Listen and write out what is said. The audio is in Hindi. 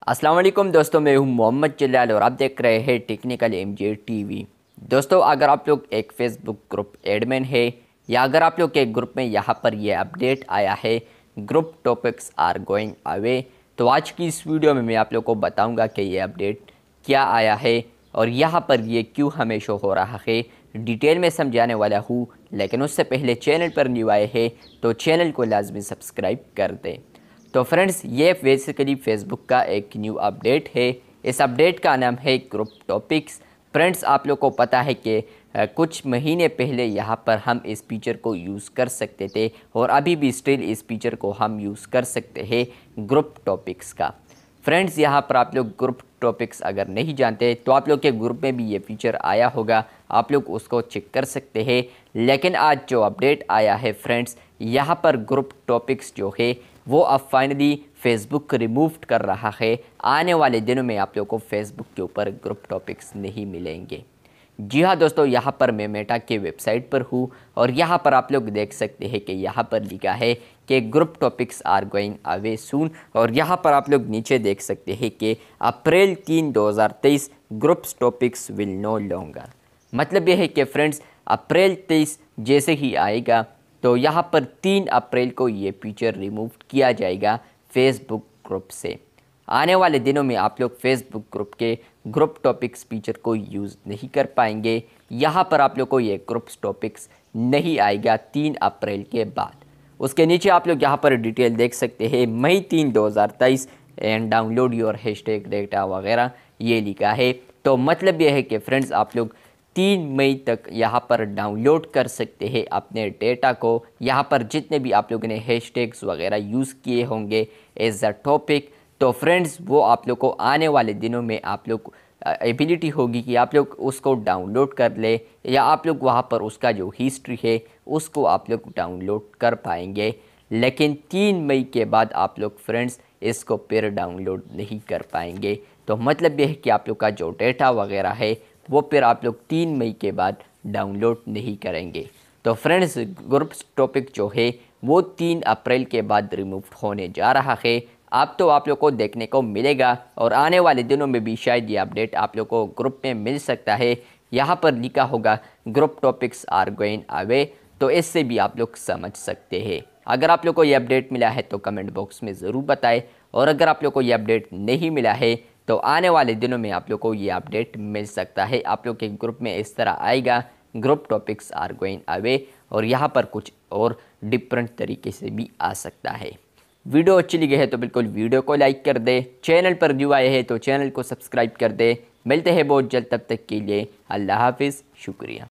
अस्सलाम वालेकुम दोस्तों, मैं हूं मोहम्मद जलाल और आप देख रहे हैं टेक्निकल एमजे टीवी। दोस्तों, अगर आप लोग एक फ़ेसबुक ग्रुप एडमिन है या अगर आप लोग के ग्रुप में यहाँ पर ये अपडेट आया है group topics are going away, तो आज की इस वीडियो में मैं आप लोग को बताऊंगा कि ये अपडेट क्या आया है और यहाँ पर ये क्यों हमें शो हो रहा है। डिटेल में समझाने वाला हूँ, लेकिन उससे पहले चैनल पर न्यू आए हैं तो चैनल को लाजमी सब्सक्राइब कर दें। तो फ्रेंड्स, ये बेसिकली फ़ेसबुक का एक न्यू अपडेट है। इस अपडेट का नाम है ग्रुप टॉपिक्स। फ्रेंड्स, आप लोग को पता है कि कुछ महीने पहले यहाँ पर हम इस फीचर को यूज़ कर सकते थे और अभी भी स्टिल इस फीचर को हम यूज़ कर सकते हैं ग्रुप टॉपिक्स का। फ्रेंड्स, यहाँ पर आप लोग ग्रुप टॉपिक्स अगर नहीं जानते तो आप लोग के ग्रुप में भी ये फीचर आया होगा, आप लोग उसको चेक कर सकते हैं। लेकिन आज जो अपडेट आया है फ्रेंड्स, यहाँ पर ग्रुप टॉपिक्स जो है वो अब फाइनली फेसबुक रिमूव कर रहा है। आने वाले दिनों में आप लोग को फेसबुक के ऊपर ग्रुप टॉपिक्स नहीं मिलेंगे। जी हाँ दोस्तों, यहाँ पर मैं मेटा के वेबसाइट पर हूँ और यहाँ पर आप लोग देख सकते हैं कि यहाँ पर लिखा है कि group topics are going away soon. और यहाँ पर आप लोग नीचे देख सकते हैं कि April 3, 2023 groups topics will no longer. मतलब यह है कि फ्रेंड्स, अप्रैल 23 जैसे ही आएगा तो यहाँ पर 3 अप्रैल को ये फीचर रिमूव किया जाएगा फेसबुक ग्रुप से। आने वाले दिनों में आप लोग फेसबुक ग्रुप के ग्रुप टॉपिक्स फीचर को यूज़ नहीं कर पाएंगे। यहाँ पर आप लोग को ये ग्रुप्स टॉपिक्स नहीं आएगा 3 अप्रैल के बाद। उसके नीचे आप लोग यहाँ पर डिटेल देख सकते हैं, मई 3, 2023 and download your hashtag data वगैरह ये लिखा है। तो मतलब ये है कि फ्रेंड्स, आप लोग 3 मई तक यहाँ पर डाउनलोड कर सकते हैं अपने डेटा को। यहाँ पर जितने भी आप लोगों ने हैशटैग्स वगैरह यूज़ किए होंगे एज अ टॉपिक, तो फ्रेंड्स वो आप लोग को आने वाले दिनों में आप लोग एबिलिटी होगी कि आप लोग उसको डाउनलोड कर ले या आप लोग वहाँ पर उसका जो हिस्ट्री है उसको आप लोग डाउनलोड कर पाएंगे। लेकिन 3 मई के बाद आप लोग फ्रेंड्स इसको फिर डाउनलोड नहीं कर पाएंगे। तो मतलब यह है कि आप लोग का जो डेटा वगैरह है वो फिर आप लोग 3 मई के बाद डाउनलोड नहीं करेंगे। तो फ्रेंड्स, ग्रुप्स टॉपिक जो है वो 3 अप्रैल के बाद रिमूव होने जा रहा है। अब तो आप लोग को देखने को मिलेगा और आने वाले दिनों में भी शायद ये अपडेट आप लोग को ग्रुप में मिल सकता है। यहाँ पर लिखा होगा group topics are going away, तो इससे भी आप लोग समझ सकते हैं। अगर आप लोग को ये अपडेट मिला है तो कमेंट बॉक्स में ज़रूर बताएं, और अगर आप लोग को ये अपडेट नहीं मिला है तो आने वाले दिनों में आप लोग को ये अपडेट मिल सकता है। आप लोग के ग्रुप में इस तरह आएगा group topics are going away, और यहाँ पर कुछ और डिफरेंट तरीके से भी आ सकता है। वीडियो अच्छी लगी है तो बिल्कुल वीडियो को लाइक कर दे, चैनल पर न्यू आए हैं तो चैनल को सब्सक्राइब कर दे। मिलते हैं बहुत जल्द, तब तक के लिए अल्लाह हाफिज़, शुक्रिया।